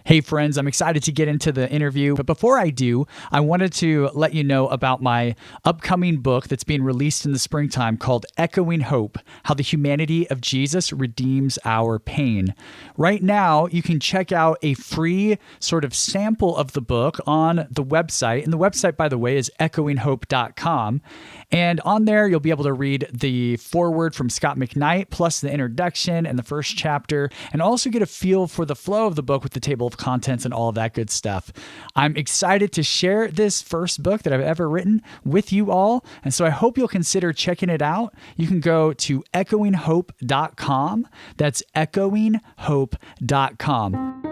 Hey friends, I'm excited to get into the interview, but before I do, I wanted to let you know about my upcoming book that's being released in the springtime called Echoing Hope: How the Humanity of Jesus Redeems Our Pain. Right now, you can check out a free sort of sample of the book on the website, and the website, by the way, is echoinghope.com. And on there, you'll be able to read the foreword from Scott McKnight, plus the introduction and the first chapter, and also get a feel for the flow of the book with the table of contents and all of that good stuff. I'm excited to share this first book that I've ever written with you all, and so I hope you'll consider checking it out. You can go to echoinghope.com. That's echoinghope.com.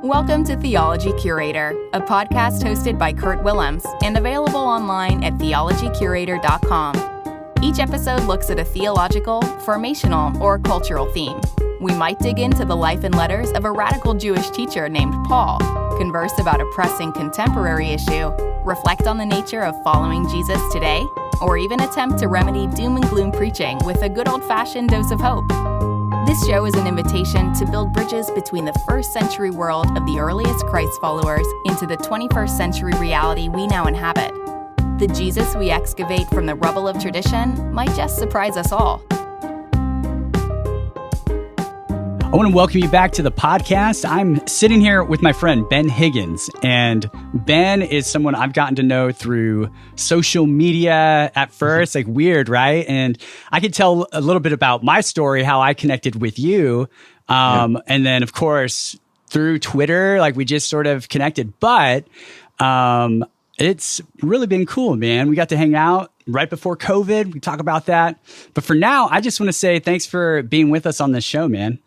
Welcome to Theology Curator, a podcast hosted by Kurt Willems and available online at theologycurator.com. Each episode looks at a theological, formational, or cultural theme. We might dig into the life and letters of a radical Jewish teacher named Paul, converse about a pressing contemporary issue, reflect on the nature of following Jesus today, or even attempt to remedy doom and gloom preaching with a good old-fashioned dose of hope. This show is an invitation to build bridges between the first century world of the earliest Christ followers into the 21st century reality we now inhabit. The Jesus we excavate from the rubble of tradition might just surprise us all. I want to welcome you back to the podcast. I'm sitting here with my friend, Ben Higgins, and Ben is someone I've gotten to know through social media at first, like weird, right? And I could tell a little bit about my story, how I connected with you. And then of course, through Twitter, like we just sort of connected, but, it's really been cool, man. We got to hang out right before COVID. We talk about that. But for now, I just want to say thanks for being with us on this show, man.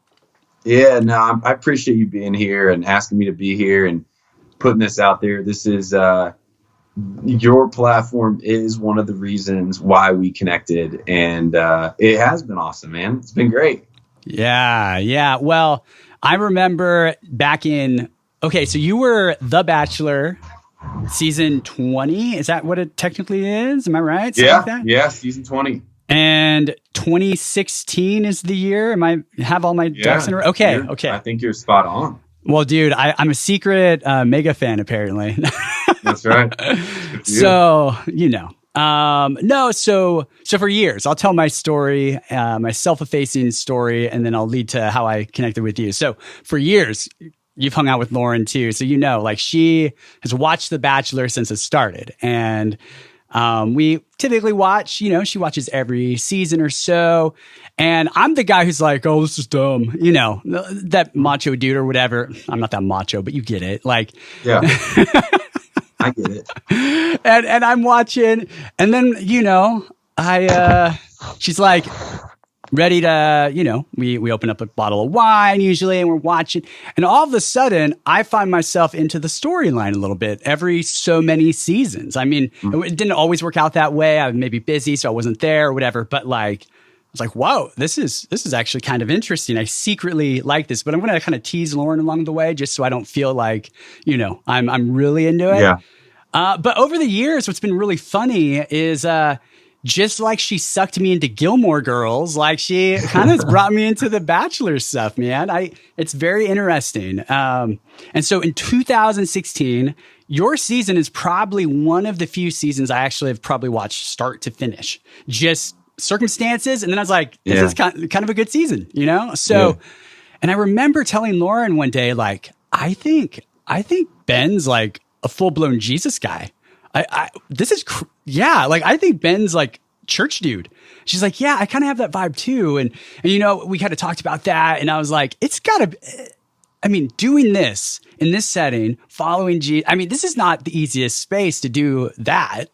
Yeah, no, I appreciate you being here and asking me to be here and putting this out there. This is your platform is one of the reasons why we connected. And it has been awesome, man. It's been great. Yeah. Well, I remember back in, so you were The Bachelor. Season 20, is that what it technically is? Am I right? Something like that? Season 20. And 2016 is the year. Am I have all my ducks in a row? Okay. I think you're spot on. Well, dude, I'm a secret mega fan, apparently. That's right. So, so for years, I'll tell my story, my self-effacing story, and then I'll lead to how I connected with you. So for years, you've hung out with Lauren too. So, like she has watched The Bachelor since it started. And we typically watch, she watches every season or so. And I'm the guy who's like, oh, this is dumb. That macho dude or whatever. I'm not that macho, but you get it. Like, yeah, I get it. And I'm watching. And then, she's like, ready to, we open up a bottle of wine usually and we're watching. And all of a sudden, I find myself into the storyline a little bit every so many seasons. I mean, It didn't always work out that way. I was maybe busy, so I wasn't there or whatever. But like, I was like, whoa, this is actually kind of interesting. I secretly like this, but I'm going to kind of tease Lauren along the way just so I don't feel like, I'm really into it. Yeah. But over the years, what's been really funny is, just like she sucked me into Gilmore Girls, like she kind of brought me into the Bachelor stuff, man. It's very interesting. And so in 2016, your season is probably one of the few seasons I actually have probably watched start to finish. Just circumstances. And then I was like, this is kind of a good season, So, and I remember telling Lauren one day, like, I think Ben's like a full-blown Jesus guy. I think Ben's like church dude. She's like, yeah, I kind of have that vibe too. And we kind of talked about that. And I was like, it's gotta, doing this in this setting, following Jesus. This is not the easiest space to do that.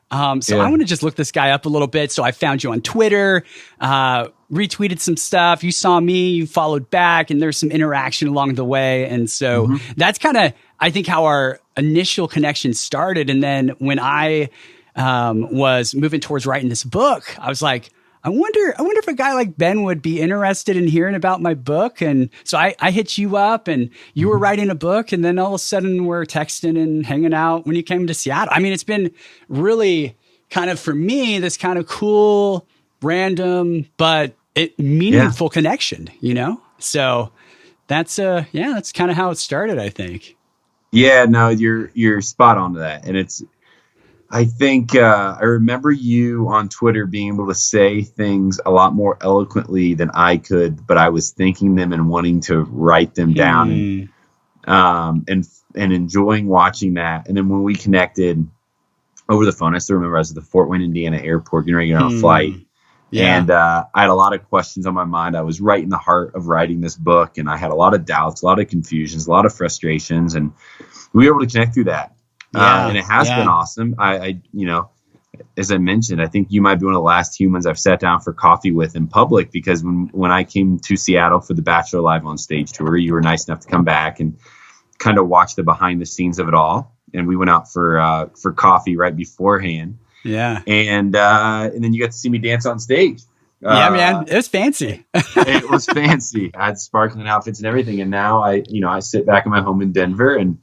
I want to just look this guy up a little bit. So I found you on Twitter, retweeted some stuff. You saw me, you followed back, and there's some interaction along the way. And so that's kind of, I think, how our initial connection started. And then when I was moving towards writing this book, I was like, I wonder if a guy like Ben would be interested in hearing about my book. And so I hit you up and you were writing a book, and then all of a sudden we're texting and hanging out when you came to Seattle. It's been really kind of, for me, this kind of cool, random, but meaningful connection, you know? So that's kind of how it started, I think. Yeah, no, you're spot on to that. And I think I remember you on Twitter being able to say things a lot more eloquently than I could, but I was thinking them and wanting to write them down and enjoying watching that. And then when we connected over the phone, I still remember I was at the Fort Wayne, Indiana airport getting ready to get on a flight. Yeah. And I had a lot of questions on my mind. I was right in the heart of writing this book, and I had a lot of doubts, a lot of confusions, a lot of frustrations, and we were able to connect through that. And it has been awesome. I as I mentioned, I think you might be one of the last humans I've sat down for coffee with in public, because when I came to Seattle for the Bachelor Live on Stage tour, you were nice enough to come back and kind of watch the behind the scenes of it all. And we went out for coffee right beforehand. Yeah. And then you got to see me dance on stage. Yeah, man, it was fancy. It was fancy. I had sparkling outfits and everything. And now I sit back in my home in Denver and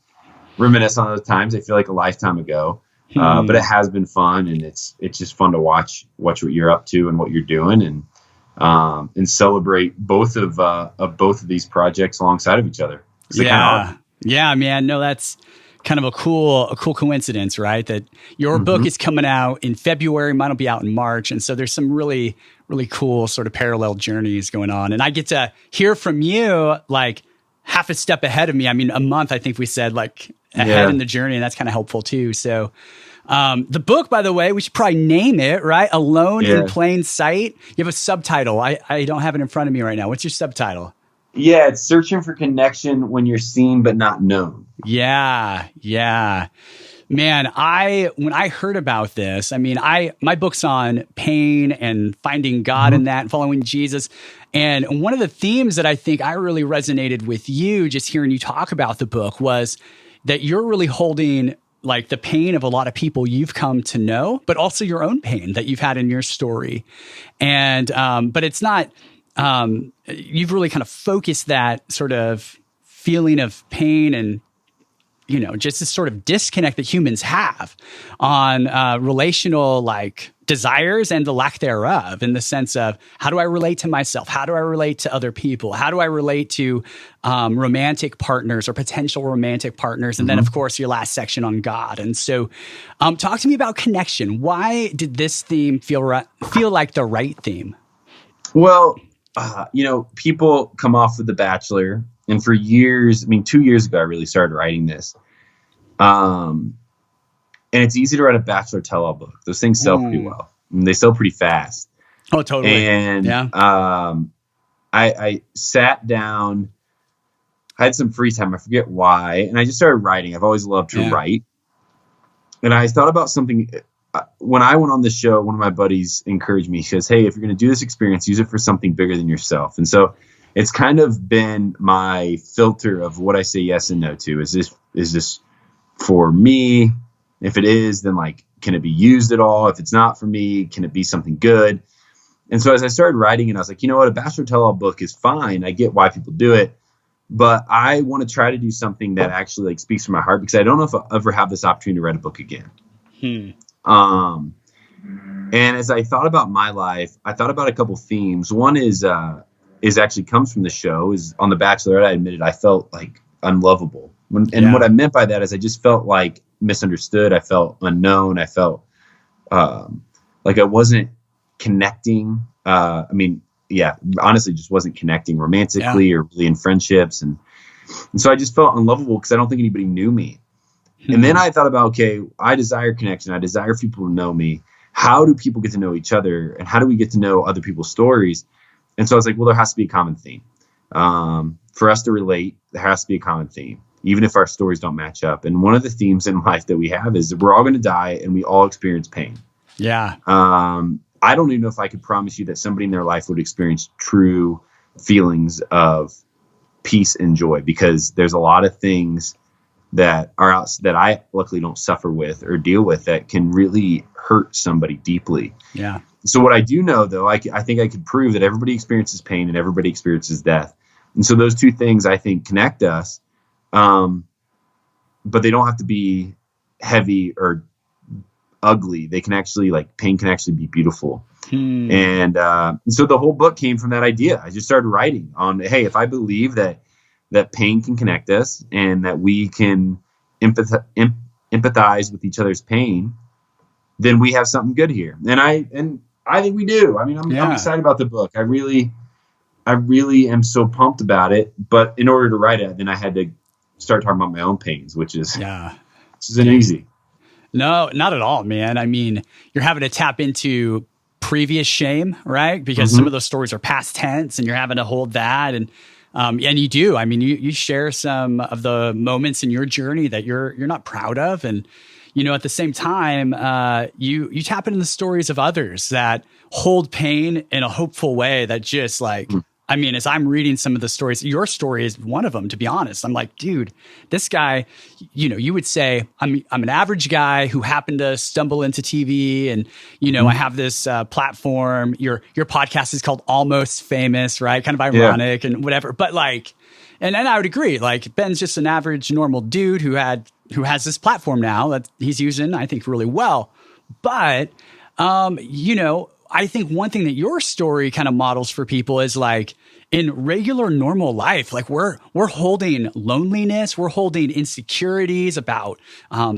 reminisce on those times. I feel like a lifetime ago. But it has been fun, and it's just fun to watch what you're up to and what you're doing, and celebrate both of these projects alongside of each other. Yeah, man. No, that's kind of a cool coincidence, right? That your book is coming out in February, mine will be out in March. And so there's some really, really cool sort of parallel journeys going on. And I get to hear from you like half a step ahead of me. I mean, a month, I think we said, like ahead in the journey, and that's kind of helpful too. So the book, by the way, we should probably name it, right? Alone in Plain Sight. You have a subtitle. I don't have it in front of me right now. What's your subtitle? Yeah, it's Searching for Connection When You're Seen But Not Known. Yeah. Man, when I heard about this, I mean, my book's on pain and finding God in that and following Jesus. And one of the themes that I think I really resonated with you, just hearing you talk about the book, was that you're really holding like the pain of a lot of people you've come to know, but also your own pain that you've had in your story. And, but it's not, you've really kind of focused that sort of feeling of pain and, just this sort of disconnect that humans have on relational like desires and the lack thereof, in the sense of, how do I relate to myself? How do I relate to other people? How do I relate to romantic partners or potential romantic partners? And then, of course, your last section on God. And so talk to me about connection. Why did this theme feel like the right theme? Well, people come off of The Bachelor, and for years, 2 years ago, I really started writing this. And it's easy to write a Bachelor tell-all book. Those things sell pretty well. They sell pretty fast. Oh, totally. And I sat down, I had some free time, I forget why, and I just started writing. I've always loved to write. And I thought about something. When I went on the show, one of my buddies encouraged me. He says, hey, if you're going to do this experience, use it for something bigger than yourself. And so it's kind of been my filter of what I say yes and no to. Is this for me? If it is, then like, can it be used at all? If it's not for me, can it be something good? And so as I started writing, and I was like, you know what, a Bachelor tell-all book is fine. I get why people do it, but I want to try to do something that actually like speaks from my heart, because I don't know if I'll ever have this opportunity to write a book again. And as I thought about my life, I thought about a couple themes. One is actually comes from the show. Is on The Bachelor, I admitted I felt like unlovable. What I meant by that is I just felt like misunderstood. I felt unknown. I felt like I wasn't connecting. Honestly, just wasn't connecting romantically or really in friendships. And so I just felt unlovable because I don't think anybody knew me. And then I thought about, okay, I desire connection. I desire people to know me. How do people get to know each other? And how do we get to know other people's stories? And so I was like, well, there has to be a common theme. For us to relate, there has to be a common theme, even if our stories don't match up. And one of the themes in life that we have is that we're all going to die and we all experience pain. Yeah. I don't even know if I could promise you that somebody in their life would experience true feelings of peace and joy, because there's a lot of things that are out that I luckily don't suffer with or deal with that can really hurt somebody deeply. Yeah. So what I do know, though, I think I could prove that everybody experiences pain and everybody experiences death. And so those two things, I think, connect us. But they don't have to be heavy or ugly. They can actually, like, pain can actually be beautiful. And so the whole book came from that idea. I just started writing on, hey, if I believe that pain can connect us and that we can empathize with each other's pain, then we have something good here. And I think we do. I mean, I'm excited about the book. I really am so pumped about it. But in order to write it, then I had to start talking about my own pains, which isn't easy. No, not at all, man. I mean, you're having to tap into previous shame, right? Because some of those stories are past tense, and you're having to hold that. And you do. I mean, you share some of the moments in your journey that you're not proud of, and at the same time, you tap into the stories of others that hold pain in a hopeful way. That just like. I mean, as I'm reading some of the stories, your story is one of them, to be honest. I'm like, dude, this guy, you would say, I'm an average guy who happened to stumble into TV, and, I have this platform. Your podcast is called Almost Famous, right? Kind of ironic and whatever. But like, and I would agree, like, Ben's just an average, normal dude who has this platform now that he's using, I think, really well. But, I think one thing that your story kind of models for people is like in regular normal life, like we're holding loneliness, we're holding insecurities about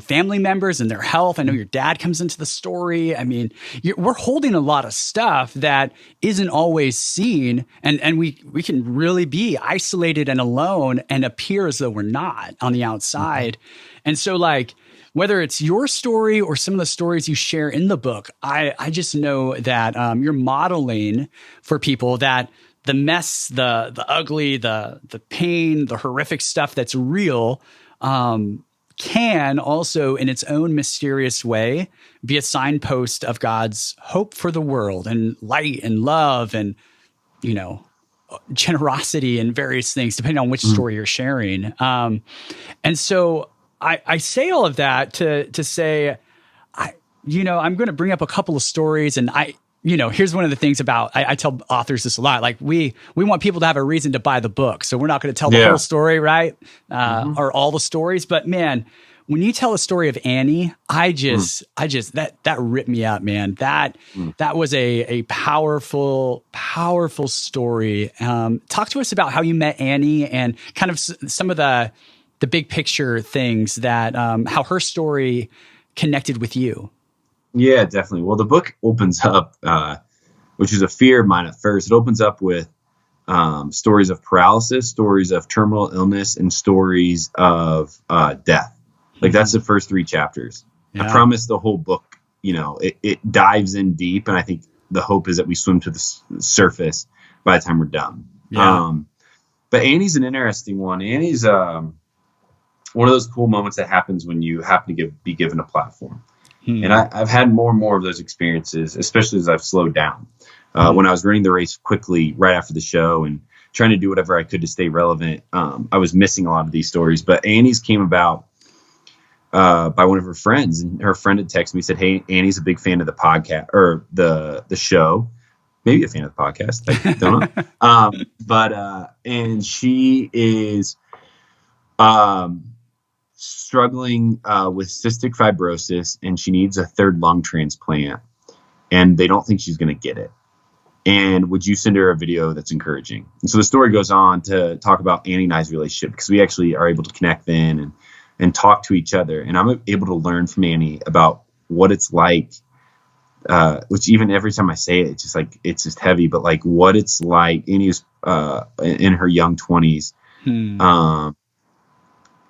family members and their health. I know your dad comes into the story. I mean, we're holding a lot of stuff that isn't always seen, and we can really be isolated and alone and appear as though we're not on the outside. And so like, whether it's your story or some of the stories you share in the book, I just know that you're modeling for people that the mess, the ugly, the pain, the horrific stuff that's real can also, in its own mysterious way, be a signpost of God's hope for the world and light and love and, generosity and various things, depending on which story you're sharing. And so I say all of that to say, I'm going to bring up a couple of stories, and here's one of the things about, I tell authors this a lot, like we want people to have a reason to buy the book. So we're not going to tell the whole story, right? Or all the stories, but man, when you tell a story of Annie, I just that ripped me up, man. That was a powerful story. Talk to us about how you met Annie and kind of some of the big picture things that, how her story connected with you. Yeah, definitely. Well, the book opens up, which is a fear of mine at first. It opens up with stories of paralysis, stories of terminal illness, and stories of death. Like that's the first 3 chapters. Yeah. I promise the whole book, it dives in deep. And I think the hope is that we swim to the surface by the time we're done. Yeah. But Annie's an interesting one. Annie's one of those cool moments that happens when you happen to be given a platform. And I've had more and more of those experiences, especially as I've slowed down. When I was running the race quickly right after the show and trying to do whatever I could to stay relevant, I was missing a lot of these stories. But Annie's came about by one of her friends, and her friend had texted me, said, "Hey, Annie's a big fan of the podcast or the show, maybe a fan of the podcast. I don't know." And she is struggling with cystic fibrosis, and she needs a 3rd lung transplant, and they don't think she's going to get it. And would you send her a video that's encouraging? And so the story goes on to talk about Annie and I's relationship, because we actually are able to connect then and talk to each other. And I'm able to learn from Annie about what it's like, which even every time I say it, it's just heavy, but like what it's like. Annie's in her young 20s.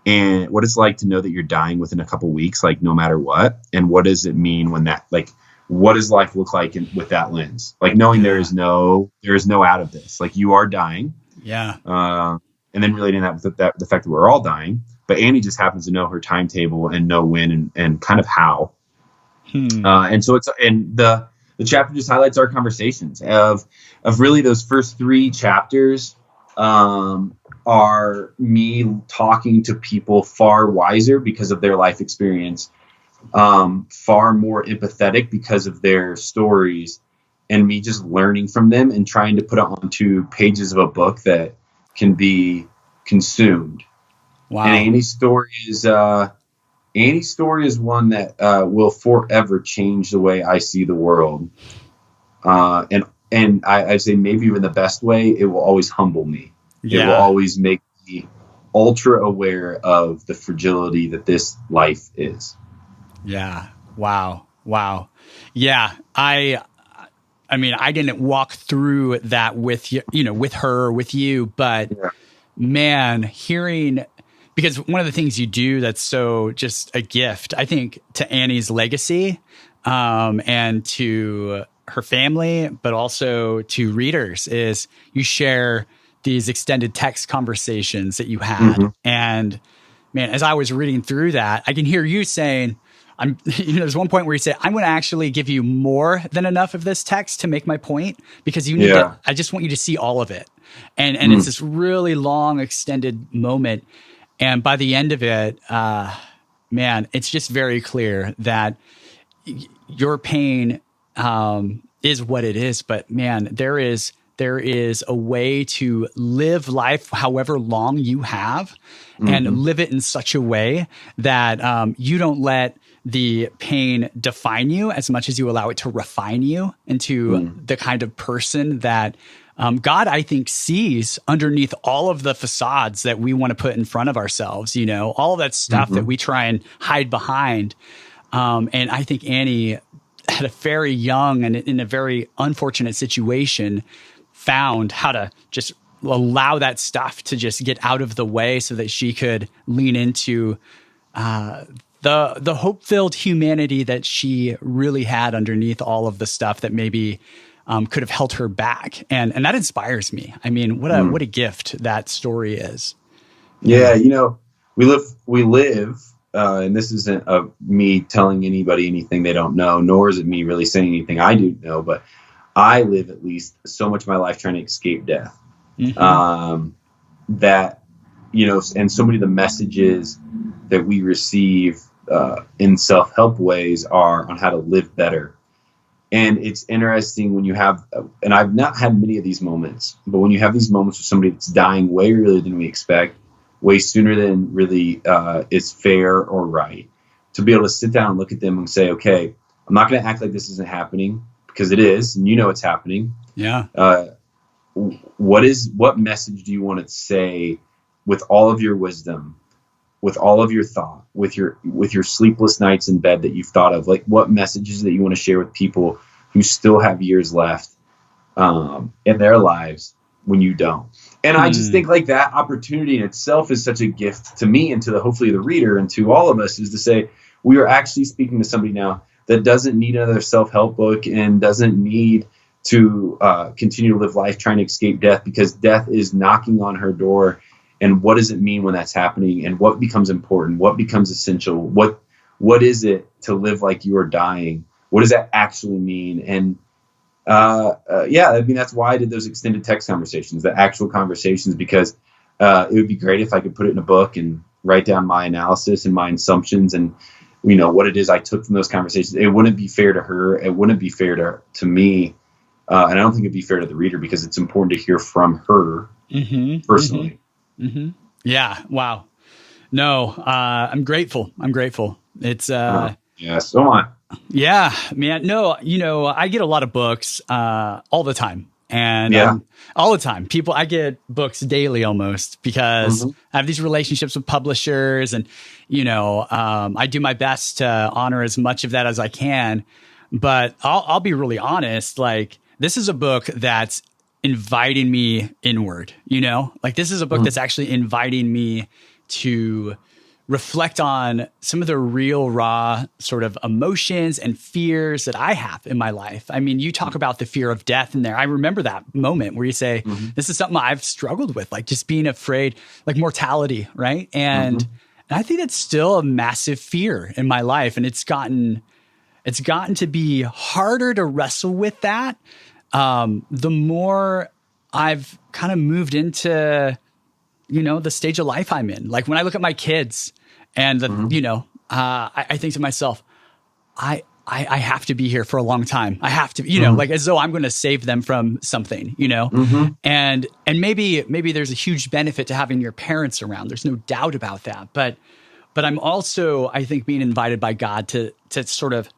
And what it's like to know that you're dying within a couple weeks, like no matter what. And what does it mean when that, like, what does life look like with that lens? Like knowing there is no out of this, like you are dying. Yeah. And then relating that with the fact that we're all dying, but Annie just happens to know her timetable and know when and kind of how. And so the chapter just highlights our conversations of really those first 3 chapters, are me talking to people far wiser because of their life experience, far more empathetic because of their stories, and me just learning from them and trying to put it onto pages of a book that can be consumed. Wow. And Annie's story is Annie's story is one that will forever change the way I see the world. And I say maybe even the best way, it will always humble me. Yeah. It will always make me ultra aware of the fragility that this life is. Yeah. Wow. Yeah. I mean, I didn't walk through that with you, with her, with you, but man, hearing, because one of the things you do that's so just a gift, I think, to Annie's legacy, and to her family, but also to readers, is you share these extended text conversations that you had. Mm-hmm. And man, as I was reading through that, I can hear you saying, there's one point where you say, I'm going to actually give you more than enough of this text to make my point, because you need to, I just want you to see all of it. And it's this really long, extended moment. And by the end of it, man, it's just very clear that your pain is what it is. But man, there is a way to live life however long you have, and live it in such a way that you don't let the pain define you as much as you allow it to refine you into the kind of person that God, I think, sees underneath all of the facades that we want to put in front of ourselves, all of that stuff that we try and hide behind. And I think Annie, at a very young and in a very unfortunate situation, found how to just allow that stuff to just get out of the way so that she could lean into the hope-filled humanity that she really had underneath all of the stuff that maybe could have held her back. And that inspires me. I mean, what a gift that story is. Yeah. We live, and this isn't me telling anybody anything they don't know, nor is it me really saying anything I do know, but I live at least so much of my life trying to escape death. That, and so many of the messages that we receive in self-help ways are on how to live better. And it's interesting when you have, and I've not had many of these moments, but when you have these moments with somebody that's dying way earlier than we expect, way sooner than really is fair or right, to be able to sit down and look at them and say, okay, I'm not going to act like this isn't happening, because it is, and it's happening. Yeah. What message do you want to say with all of your wisdom, with all of your thought, with your sleepless nights in bed that you've thought of? Like, what messages that you want to share with people who still have years left in their lives when you don't? And I just think like that opportunity in itself is such a gift to me and to hopefully the reader and to all of us, is to say, we are actually speaking to somebody now that doesn't need another self-help book and doesn't need to continue to live life trying to escape death, because death is knocking on her door. And what does it mean when that's happening? And what becomes important? What becomes essential? What is it to live like you are dying? What does that actually mean? And that's why I did those extended text conversations, the actual conversations, because it would be great if I could put it in a book and write down my analysis and my assumptions and what it is I took from those conversations. It wouldn't be fair to her. It wouldn't be fair to me. And I don't think it'd be fair to the reader, because it's important to hear from her personally. Yeah. Wow. No, I'm grateful. It's, yeah, so am I. Yeah, man. No, I get a lot of books, all the time. And all the time, I get books daily almost, because I have these relationships with publishers, and, I do my best to honor as much of that as I can. But I'll be really honest. Like, this is a book that's inviting me inward, like this is a book that's actually inviting me to reflect on some of the real raw sort of emotions and fears that I have in my life. I mean, you talk about the fear of death in there. I remember that moment where you say, this is something I've struggled with, like just being afraid, like mortality. Right. And I think that's still a massive fear in my life. And it's gotten to be harder to wrestle with that. The more I've kind of moved into, the stage of life I'm in. Like when I look at my kids and I think to myself, I have to be here for a long time. I have to, like as though I'm going to save them from something, and maybe there's a huge benefit to having your parents around. There's no doubt about that. But but I'm also, I think, being invited by God to sort of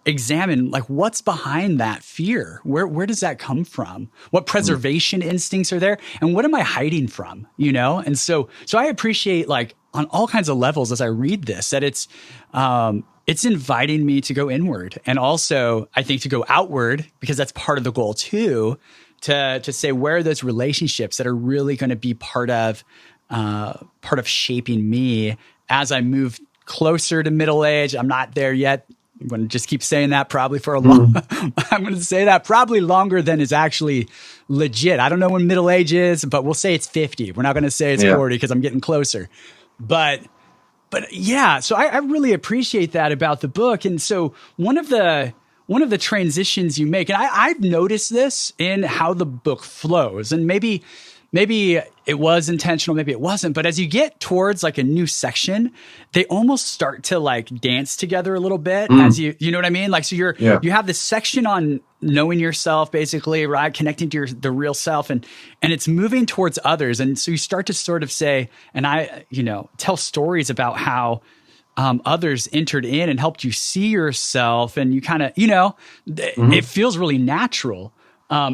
examine like what's behind that fear. Where does that come from? What preservation instincts are there? And what am I hiding from? And so I appreciate like on all kinds of levels as I read this, that it's inviting me to go inward, and also I think to go outward, because that's part of the goal too, to say where are those relationships that are really going to be part of shaping me as I move closer to middle age. I'm not there yet. I'm going to just keep saying that probably for a long, I'm going to say that probably longer than is actually legit. I don't know when middle age is, but we'll say it's 50. We're not going to say it's 40 because I'm getting closer. But yeah, so I really appreciate that about the book. And so one of the transitions you make, and I've noticed this in how the book flows, and maybe it was intentional, maybe it wasn't, but as you get towards like a new section, they almost start to like dance together a little bit as you know what I mean? Like, so you have this section on knowing yourself, basically, right? Connecting to the real self, and it's moving towards others. And so you start to sort of say, and I, tell stories about how others entered in and helped you see yourself, and you kind of, it feels really natural.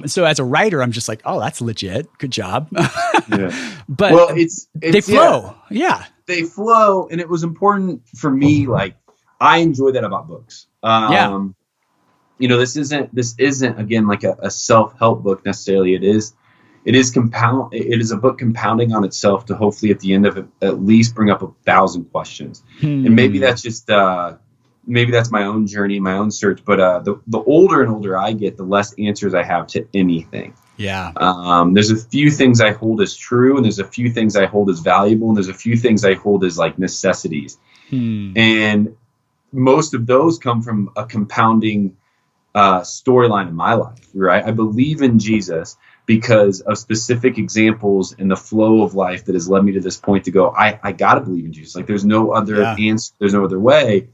So as a writer, I'm just like, oh, that's legit. Good job. But they flow. Yeah. They flow. And it was important for me. Like, I enjoy that about books. This isn't again, like a self-help book necessarily. It is a book compounding on itself to hopefully at the end of it, at least bring up 1,000 questions. And maybe that's just, maybe that's my own journey, my own search. But the older and older I get, the less answers I have to anything. Yeah. There's a few things I hold as true, and there's a few things I hold as valuable, and there's a few things I hold as like necessities. And most of those come from a compounding storyline in my life, right? I believe in Jesus because of specific examples in the flow of life that has led me to this point to go, I got to believe in Jesus. Like, there's no other answer. There's no other way.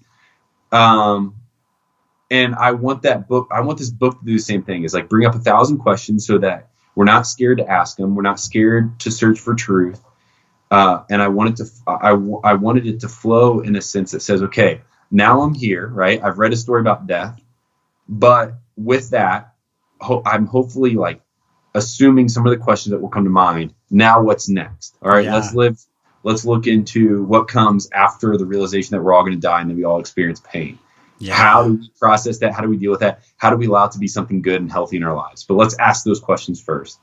And I want this book to do the same thing, is like bring up 1,000 questions so that we're not scared to ask them. We're not scared to search for truth. And I wanted it to flow in a sense that says, okay, now I'm here, right? I've read a story about death, but with that, I'm hopefully like assuming some of the questions that will come to mind. Now what's next? All right, let's look into what comes after the realization that we're all going to die and that we all experience pain. Yeah. How do we process that? How do we deal with that? How do we allow it to be something good and healthy in our lives? But let's ask those questions first.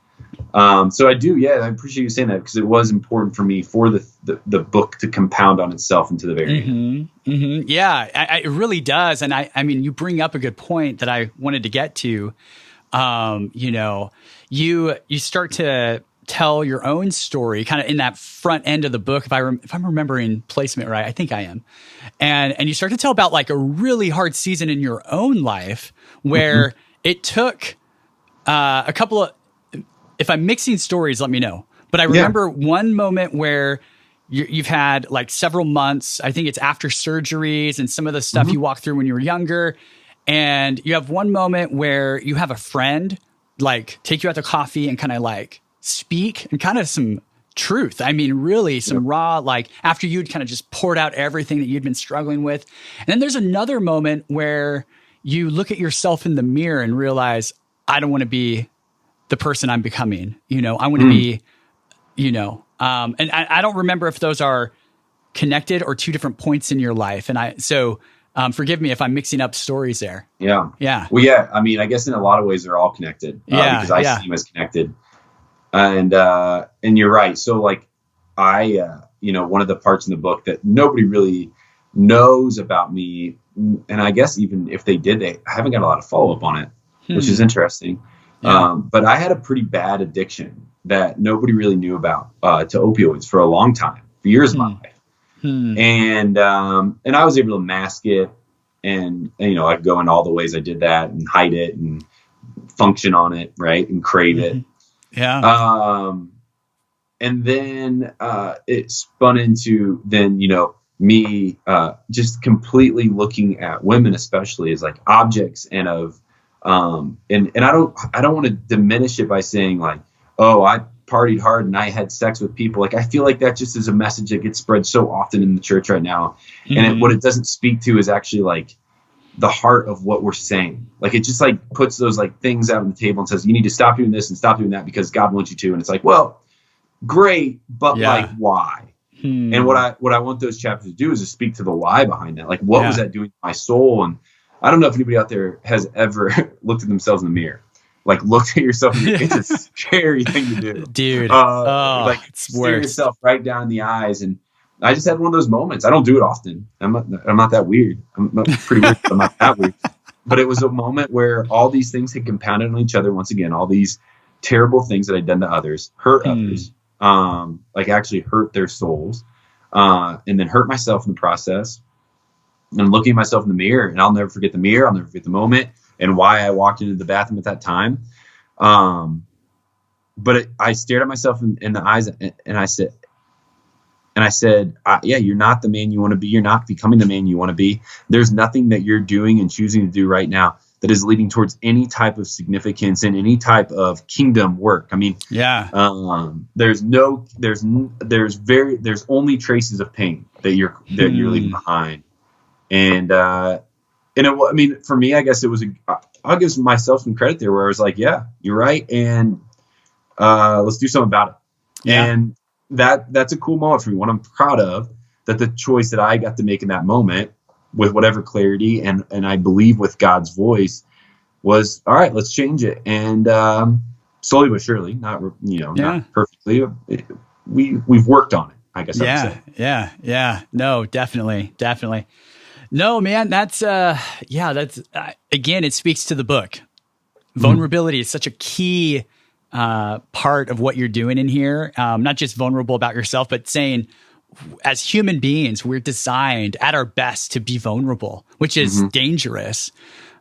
So I appreciate you saying that, because it was important for me for the book to compound on itself into the very end. Yeah, it really does. And I mean, you bring up a good point that I wanted to get to. You start to tell your own story kind of in that front end of the book. If I'm remembering placement right, I think I am. And you start to tell about like a really hard season in your own life where it took a couple of, if I'm mixing stories, let me know. But I remember one moment where you've had like several months, I think it's after surgeries and some of the stuff you walked through when you were younger. And you have one moment where you have a friend like take you out to coffee and kind of like speak and kind of some truth. I mean, really some raw, like after you'd kind of just poured out everything that you'd been struggling with. And then there's another moment where you look at yourself in the mirror and realize, I don't want to be the person I'm becoming. I want to be, and I don't remember if those are connected or two different points in your life. And forgive me if I'm mixing up stories there. Yeah. Yeah. Well, yeah. I mean, I guess in a lot of ways they're all connected because I see them as connected. And you're right. So like one of the parts in the book that nobody really knows about me, and I guess even if they did, I haven't got a lot of follow up on it, which is interesting. Yeah. But I had a pretty bad addiction that nobody really knew about to opioids for a long time, for years of my life. And I was able to mask it and I'd go in all the ways I did that and hide it and function on it, right, and crave it. Yeah. And then it spun into me just completely looking at women, especially as like objects and of and I don't want to diminish it by saying like, oh, partied hard and I had sex with people. Like, I feel like that just is a message that gets spread so often in the church right now. Mm-hmm. And what it doesn't speak to is actually like the heart of what we're saying. Like, it just like puts those like things out on the table and says, you need to stop doing this and stop doing that because God wants you to. And it's like, well, great, but like, why? And what I want those chapters to do is to speak to the why behind that. Like, what was that doing to my soul? And I don't know if anybody out there has ever looked at themselves in the mirror. Like, look at yourself. It's a scary thing to do, dude. Like, stare yourself right down in the eyes. And I just had one of those moments. I don't do it often. I'm not that weird. I'm pretty weird, but I'm not that weird. But it was a moment where all these things had compounded on each other. Once again, all these terrible things that I'd done to others, hurt others, like actually hurt their souls, and then hurt myself in the process. And looking at myself in the mirror, and I'll never forget the mirror. I'll never forget the moment and why I walked into the bathroom at that time. But I stared at myself in the eyes, and I said, yeah, you're not the man you want to be. You're not becoming the man you want to be. There's nothing that you're doing and choosing to do right now that is leading towards any type of significance and any type of kingdom work. I mean, there's only traces of pain that you're leaving behind. And I mean, for me, I guess it was, I'll give myself some credit there where I was like, yeah, you're right. And, let's do something about it. Yeah. And that's a cool moment for me. What I'm proud of, that the choice that I got to make in that moment with whatever clarity and I believe with God's voice was, all right, let's change it. And, slowly but surely, not perfectly, we've worked on it, I guess. Yeah. No, definitely. No, man, that's again, it speaks to the book. Vulnerability is such a key part of what you're doing in here. Not just vulnerable about yourself, but saying as human beings, we're designed at our best to be vulnerable, which is dangerous.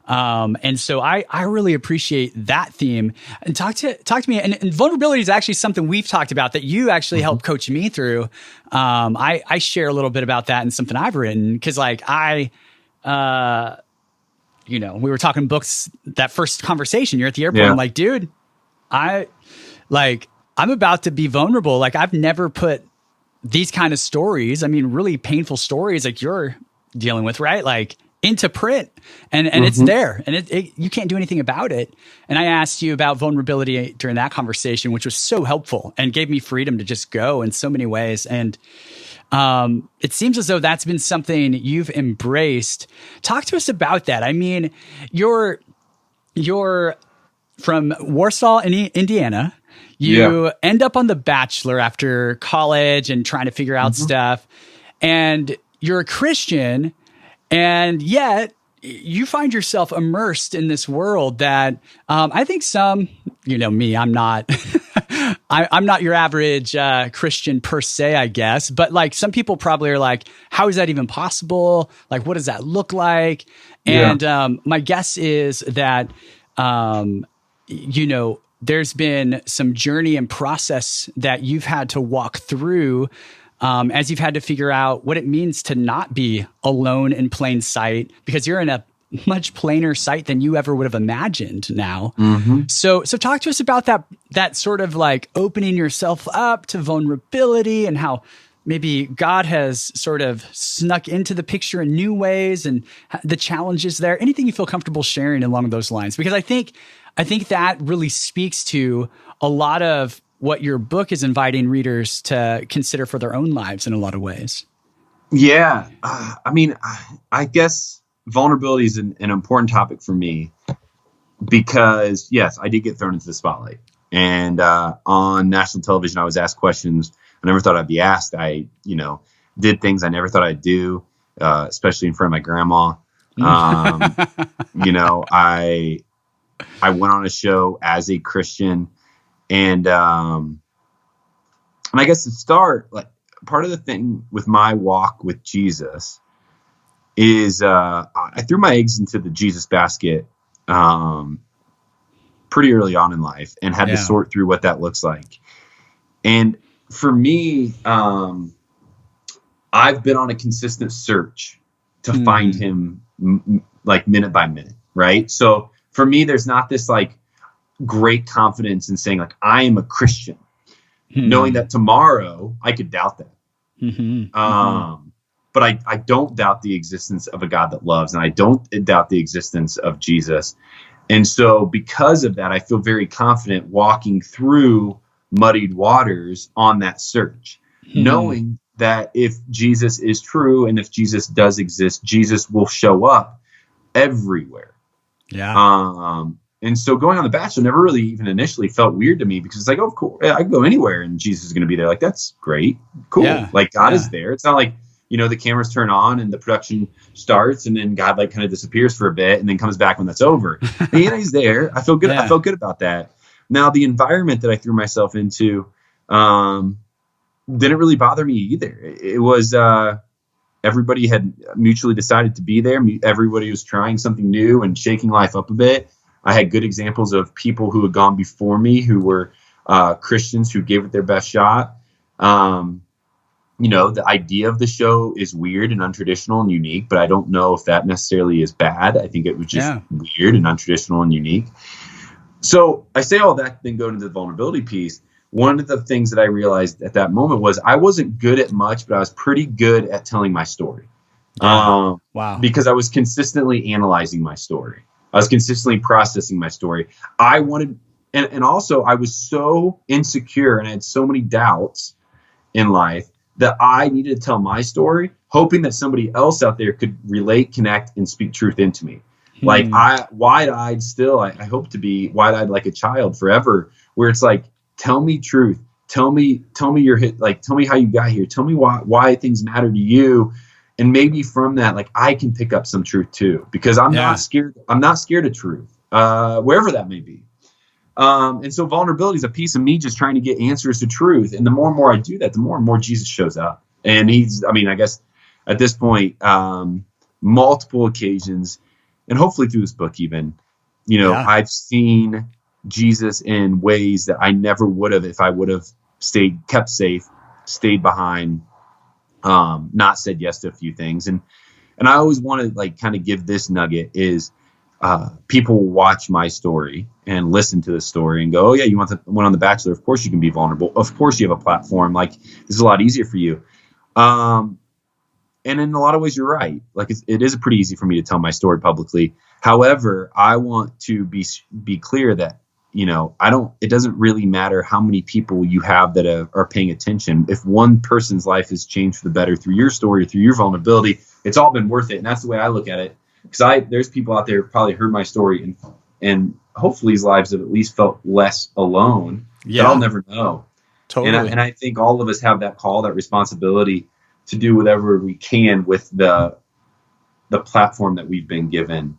And so I really appreciate that theme. And talk to me. And vulnerability is actually something we've talked about that you actually helped coach me through. I share a little bit about that in something I've written because, like, we were talking books that first conversation. You're at the airport. Yeah. I'm like, dude, I'm about to be vulnerable. Like, I've never put these kind of stories, I mean, really painful stories like you're dealing with, right? Like, into print and it's there and you can't do anything about it. And I asked you about vulnerability during that conversation, which was so helpful and gave me freedom to just go in so many ways. And it seems as though that's been something you've embraced. Talk to us about that. I mean, you're from Warsaw, Indiana. You end up on The Bachelor after college and trying to figure out stuff. And you're a Christian. And yet you find yourself immersed in this world that I think some, me, I'm not, I'm not your average Christian per se, I guess. But like some people probably are like, how is that even possible? Like, what does that look like? And my guess is that, there's been some journey and process that you've had to walk through as you've had to figure out what it means to not be alone in plain sight, because you're in a much plainer sight than you ever would have imagined now. So talk to us about that sort of like opening yourself up to vulnerability and how maybe God has sort of snuck into the picture in new ways and the challenges there. Anything you feel comfortable sharing along those lines? Because I think that really speaks to a lot of what your book is inviting readers to consider for their own lives in a lot of ways. Yeah. I mean, I guess vulnerability is an important topic for me because, yes, I did get thrown into the spotlight. And on national television, I was asked questions I never thought I'd be asked. I, did things I never thought I'd do, especially in front of my grandma. I went on a show as a Christian. And I guess to start, like, part of the thing with my walk with Jesus is I threw my eggs into the Jesus basket pretty early on in life and had to sort through what that looks like. And for me, I've been on a consistent search to find him like minute by minute, right? So for me, there's not this like great confidence in saying like, I am a Christian. knowing that tomorrow I could doubt that. But I don't doubt the existence of a God that loves, and I don't doubt the existence of Jesus. And so because of that, I feel very confident walking through muddied waters on that search, knowing that if Jesus is true and if Jesus does exist, Jesus will show up everywhere. Yeah. And so going on The Bachelor never really even initially felt weird to me, because it's like, oh, cool. I can go anywhere and Jesus is going to be there. Like, that's great. Cool. Yeah. Like, God is there. It's not like, the cameras turn on and the production starts and then God like kind of disappears for a bit and then comes back when that's over. And, he's there. I feel good. I felt good about that. Now, the environment that I threw myself into didn't really bother me either. It was everybody had mutually decided to be there. Everybody was trying something new and shaking life up a bit. I had good examples of people who had gone before me who were Christians who gave it their best shot. The idea of the show is weird and untraditional and unique, but I don't know if that necessarily is bad. I think it was just weird and untraditional and unique. So I say all that, then go into the vulnerability piece. One of the things that I realized at that moment was I wasn't good at much, but I was pretty good at telling my story. Wow. Because I was consistently analyzing my story. I was consistently processing my story. I wanted, and also I was so insecure and I had so many doubts in life that I needed to tell my story, hoping that somebody else out there could relate, connect, and speak truth into me. Like wide-eyed still, I hope to be wide-eyed like a child forever, where it's like, tell me truth. Tell me your hit. Like, tell me how you got here. Tell me why things matter to you. And maybe from that, like, I can pick up some truth too, because I'm not scared. I'm not scared of truth, wherever that may be. And so vulnerability is a piece of me just trying to get answers to truth. And the more and more I do that, the more and more Jesus shows up. And I guess at this point, multiple occasions, and hopefully through this book even, I've seen Jesus in ways that I never would have if I would have kept safe, stayed behind, not said yes to a few things. And I always want to like kind of give this nugget is people watch my story and listen to the story and go, oh yeah, you went on The Bachelor. Of course you can be vulnerable. Of course you have a platform. Like, this is a lot easier for you. And in a lot of ways, you're right. Like, it is pretty easy for me to tell my story publicly. However, I want to be clear that, it doesn't really matter how many people you have that are paying attention. If one person's life has changed for the better through your story, through your vulnerability, it's all been worth it. And that's the way I look at it. Because there's people out there who probably heard my story and hopefully his lives have at least felt less alone. Yeah. But I'll never know. Totally. And I think all of us have that call, that responsibility to do whatever we can with the platform that we've been given.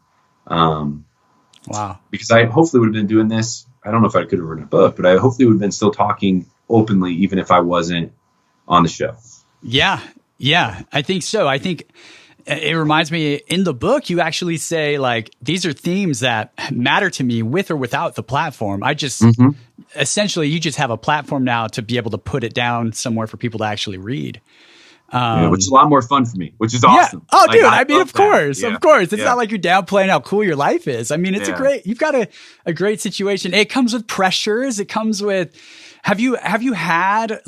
Wow. Because I hopefully would have been doing this. I don't know if I could have written a book, but I hopefully would have been still talking openly, even if I wasn't on the show. Yeah. Yeah, I think so. I think it reminds me, in the book, you actually say, like, these are themes that matter to me with or without the platform. I just, essentially, you just have a platform now to be able to put it down somewhere for people to actually read. Which is a lot more fun for me, which is awesome. Yeah. Oh, like, dude, of course. It's not like you're downplaying how cool your life is. I mean, it's you've got a great situation. It comes with pressures. It comes with, have you had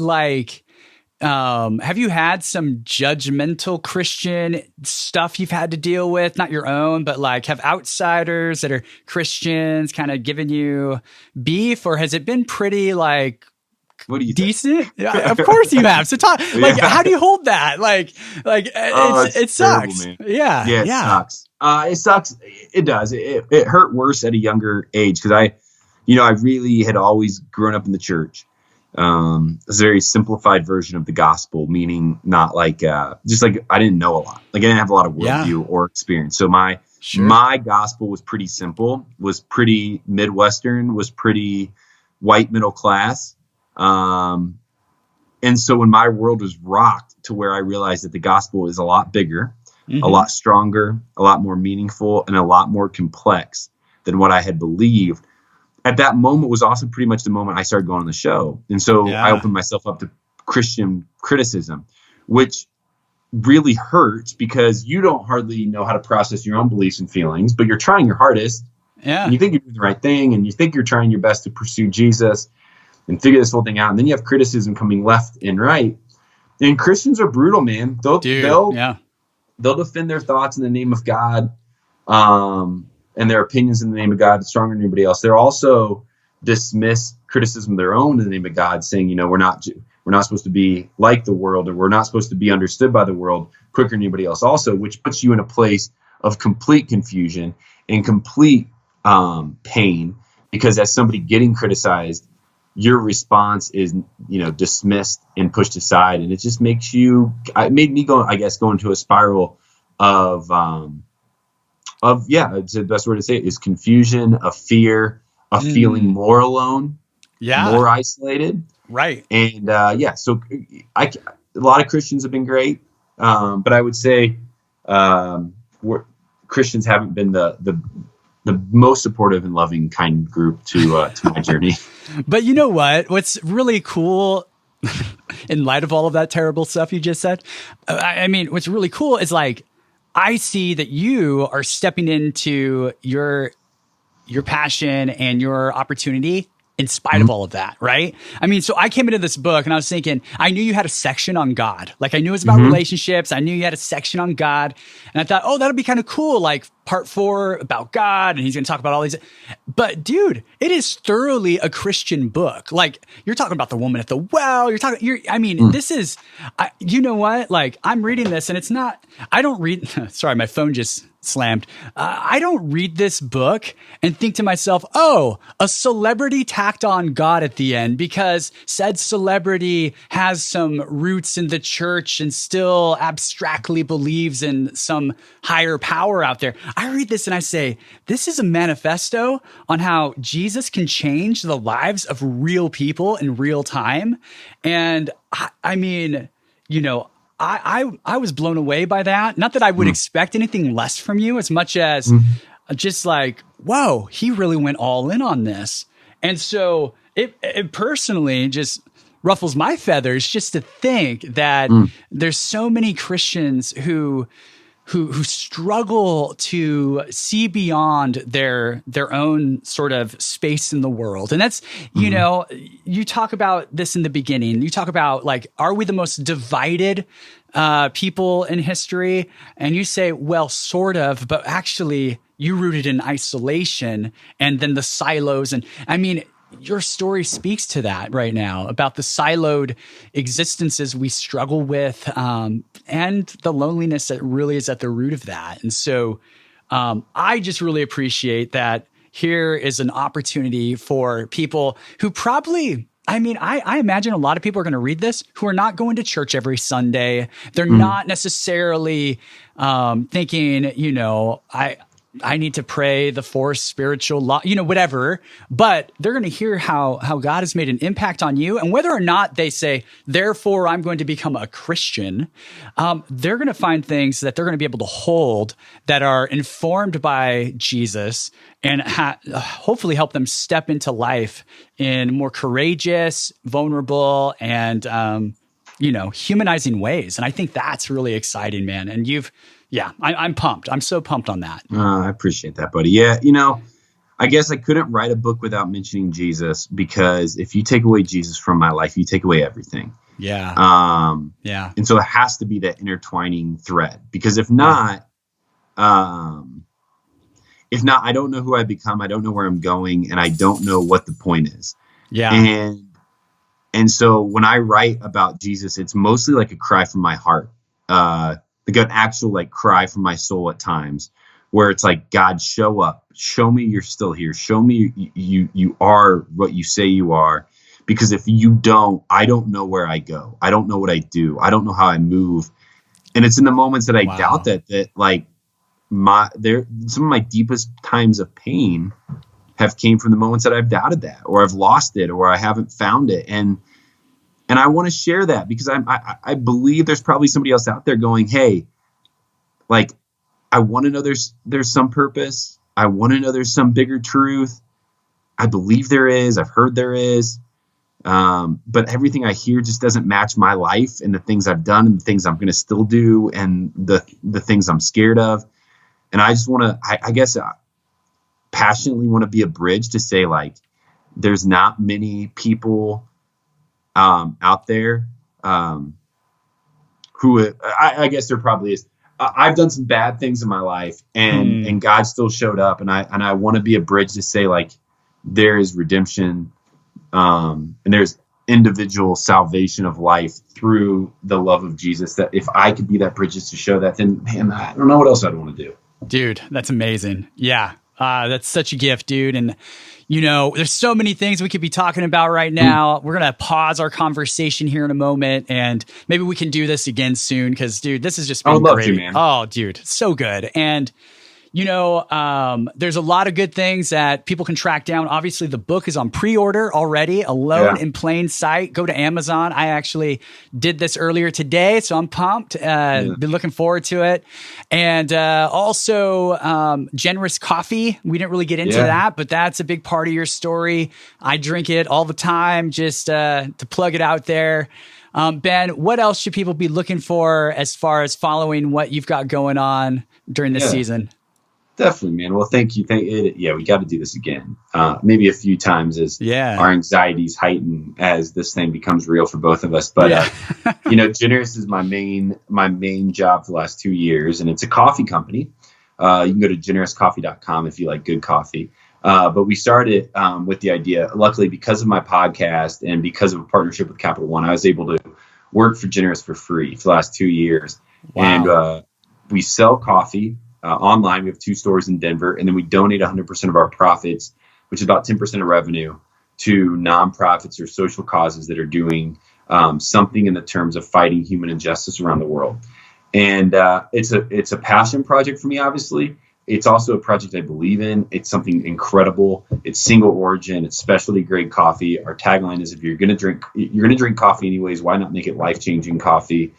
some judgmental Christian stuff you've had to deal with? Not your own, but like, have outsiders that are Christians kind of given you beef, or has it been pretty like, what do you decent? Yeah, of course you have. So talk, like, how do you hold that? It sucks. Terrible, Yeah. It sucks. It sucks. It does. It hurt worse at a younger age. Cause I really had always grown up in the church. A very simplified version of the gospel, meaning not like, just like I didn't know a lot. Like, I didn't have a lot of worldview or experience. So my gospel was pretty simple, was pretty Midwestern, was pretty white middle class. And so when my world was rocked to where I realized that the gospel is a lot bigger, a lot stronger, a lot more meaningful, and a lot more complex than what I had believed, at that moment was also pretty much the moment I started going on the show. And so I opened myself up to Christian criticism, which really hurts because you don't hardly know how to process your own beliefs and feelings, but you're trying your hardest. Yeah. And you think you're doing the right thing, and you think you're trying your best to pursue Jesus. and figure this whole thing out. And then you have criticism coming left and right. And Christians are brutal, man. They'll defend their thoughts in the name of God, and their opinions in the name of God, stronger than anybody else. They're also dismiss criticism of their own in the name of God, saying, we're not supposed to be like the world, or we're not supposed to be understood by the world quicker than anybody else also, which puts you in a place of complete confusion and complete pain, because as somebody getting criticized, your response is, dismissed and pushed aside. And it just makes it made me go into a spiral of it's the best word to say it, is confusion, of fear, of feeling more alone, more isolated. Right. And so a lot of Christians have been great. But I would say Christians haven't been the most supportive and loving kind group to my journey. But you know what? What's really cool in light of all of that terrible stuff you just said, what's really cool is like, I see that you are stepping into your passion and your opportunity in spite of all of that, right? So I came into this book and I was thinking, I knew you had a section on God. Like, I knew it was about relationships. I knew you had a section on God. And I thought, that'll be kind of cool. Like part 4 about God. And he's going to talk about all these. But dude, it is thoroughly a Christian book. Like, you're talking about the woman at the well. This is, you know what? Like, I'm reading this and it's not, I don't read, sorry, my phone just slammed. I don't read this book and think to myself, a celebrity tacked on God at the end because said celebrity has some roots in the church and still abstractly believes in some higher power out there. I read this and I say, this is a manifesto on how Jesus can change the lives of real people in real time. And I was blown away by that. Not that I would expect anything less from you, as much as just like, whoa, he really went all in on this. And so it personally just ruffles my feathers just to think that there's so many Christians who struggle to see beyond their own sort of space in the world. And that's, you talk about this in the beginning. You talk about, like, are we the most divided people in history? And you say, well, sort of, but actually you rooted in isolation and then the silos. And your story speaks to that right now, about the siloed existences we struggle with, and the loneliness that really is at the root of that. And so I just really appreciate that here is an opportunity for people who probably, I imagine a lot of people are going to read this who are not going to church every Sunday. They're not necessarily thinking, I need to pray the 4 spiritual law, whatever, but they're going to hear how God has made an impact on you. And whether or not they say, therefore, I'm going to become a Christian, they're going to find things that they're going to be able to hold that are informed by Jesus and hopefully help them step into life in more courageous, vulnerable, and, humanizing ways. And I think that's really exciting, man. And I'm pumped. I'm so pumped on that. I appreciate that, buddy. Yeah. I guess I couldn't write a book without mentioning Jesus, because if you take away Jesus from my life, you take away everything. Yeah. And so it has to be that intertwining thread, because if not, I don't know who I become. I don't know where I'm going, and I don't know what the point is. Yeah. And so when I write about Jesus, it's mostly like a cry from my heart. Like an actual cry from my soul at times, where it's like, God, show up, show me you're still here. Show me you are what you say you are. Because if you don't, I don't know where I go. I don't know what I do. I don't know how I move. And it's in the moments that I doubt that like some of my deepest times of pain have came from the moments that I've doubted that, or I've lost it, or I haven't found it. And I want to share that because I believe there's probably somebody else out there going, hey, like, I want to know there's some purpose. I want to know there's some bigger truth. I believe there is. I've heard there is. But everything I hear just doesn't match my life and the things I've done and the things I'm going to still do and the things I'm scared of. And I just want to, I guess, passionately want to be a bridge to say, like, there's not many people out there who I guess there probably is. I've done some bad things in my life, and God still showed up, and I want to be a bridge to say, like, there is redemption, and there's individual salvation of life through the love of Jesus. That if I could be that bridge just to show that, then man, I don't know what else I'd want to do. Dude, that's amazing. Yeah. That's such a gift, dude. And, there's so many things we could be talking about right now. We're going to pause our conversation here in a moment, and maybe we can do this again soon because, dude, this has just been great. I would love to, man. Oh, dude, so good. And, there's a lot of good things that people can track down. Obviously, the book is on pre-order already, Alone in Plain Sight. Go to Amazon. I actually did this earlier today, so I'm pumped. Been looking forward to it. And also, Generous Coffee. We didn't really get into that, but that's a big part of your story. I drink it all the time just to plug it out there. Ben, what else should people be looking for as far as following what you've got going on during this season? Definitely, man. Well, thank you. We got to do this again. Maybe a few times as our anxieties heighten as this thing becomes real for both of us. But Generous is my main job for the last 2 years, and it's a coffee company. You can go to generouscoffee.com if you like good coffee. But we started with the idea. Luckily, because of my podcast and because of a partnership with Capital One, I was able to work for Generous for free for the last 2 years. Wow. And we sell coffee. Online. We have 2 stores in Denver, and then we donate 100% of our profits, which is about 10% of revenue, to nonprofits or social causes that are doing something in the terms of fighting human injustice around the world. And it's a passion project for me. Obviously, it's also a project I believe in. It's something incredible. It's single origin. It's specialty grade coffee. Our tagline is: if you're going to drink coffee anyways, why not make it life-changing coffee?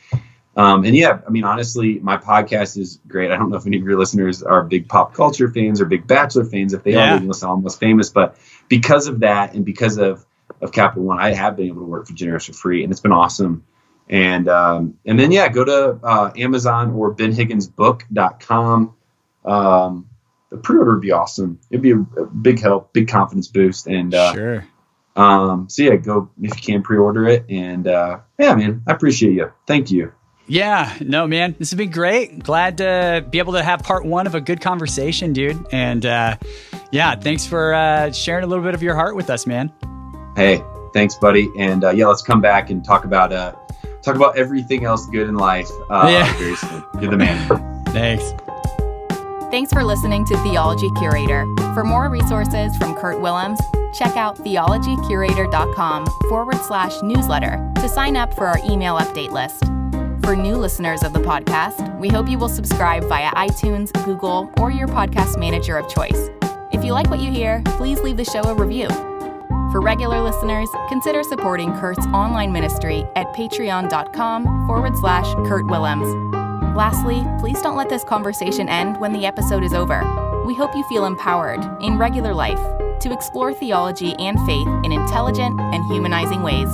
Honestly, my podcast is great. I don't know if any of your listeners are big pop culture fans or big Bachelor fans. If they are, they can listen to Almost Famous. But because of that, and because of Capital One, I have been able to work for Generous for free, and it's been awesome. And then go to Amazon or benhigginsbook.com. The pre-order would be awesome. It'd be a big help, big confidence boost. And sure. Go if you can pre-order it. And man, I appreciate you. Thank you. Yeah, no, man, this has been great. Glad to be able to have part 1 of a good conversation, dude. And thanks for sharing a little bit of your heart with us, man. Hey, thanks, buddy. And let's come back and talk about everything else good in life. Very soon. You're the man. Thanks. Thanks for listening to Theology Curator. For more resources from Kurt Willems, check out theologycurator.com/newsletter to sign up for our email update list. For new listeners of the podcast, we hope you will subscribe via iTunes, Google, or your podcast manager of choice. If you like what you hear, please leave the show a review. For regular listeners, consider supporting Kurt's online ministry at patreon.com/Kurt Willems. Lastly, please don't let this conversation end when the episode is over. We hope you feel empowered in regular life to explore theology and faith in intelligent and humanizing ways.